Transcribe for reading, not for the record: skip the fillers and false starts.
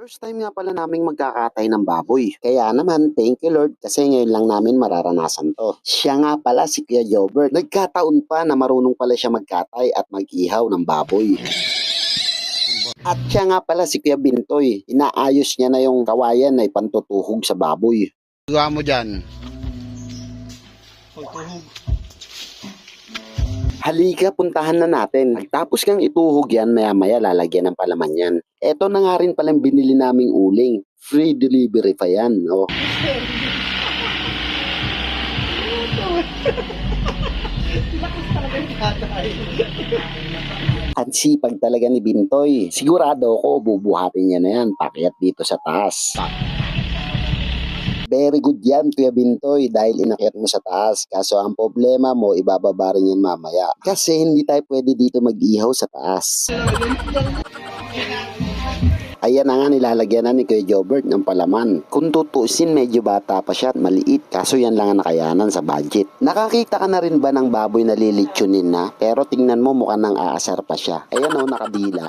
First time nga pala naming magkakatay ng baboy. Kaya naman, thank you Lord kasi ngayon lang namin mararanasan to. Siya nga pala si Kuya Jobert. Nagkataon pa na marunong pala siya magkatay at mag-ihaw ng baboy. At siya nga pala si Kuya Bintoy. Inaayos niya na yung kawayan na ipantutuhog sa baboy. Gawa mo dyan. Halika, puntahan na natin. Tapos kang ituhog yan, maya-maya lalagyan ng palaman yan. Eto na nga rin palang binili naming uling. Free delivery pa yan. Oh. Ang sipag talaga ni Bintoy. Sigurado ako, bubuhatin niya na yan. Pakyat dito sa taas. Very good yan, Kuya Bintoy, dahil inakyat mo sa taas. Kaso ang problema mo, ibababa rin yan mamaya. Kasi hindi tayo pwede dito mag-ihaw sa taas. Ayan na nga, nilalagyan na ni Kuya Jobert ng palaman. Kung tutusin, medyo bata pa siya at maliit. Kaso yan lang ang nakayanan sa budget. Nakakita ka na rin ba ng baboy na lilitsunin na? Pero tingnan mo, mukhang nang aasar pa siya. Ayan o, nakadila.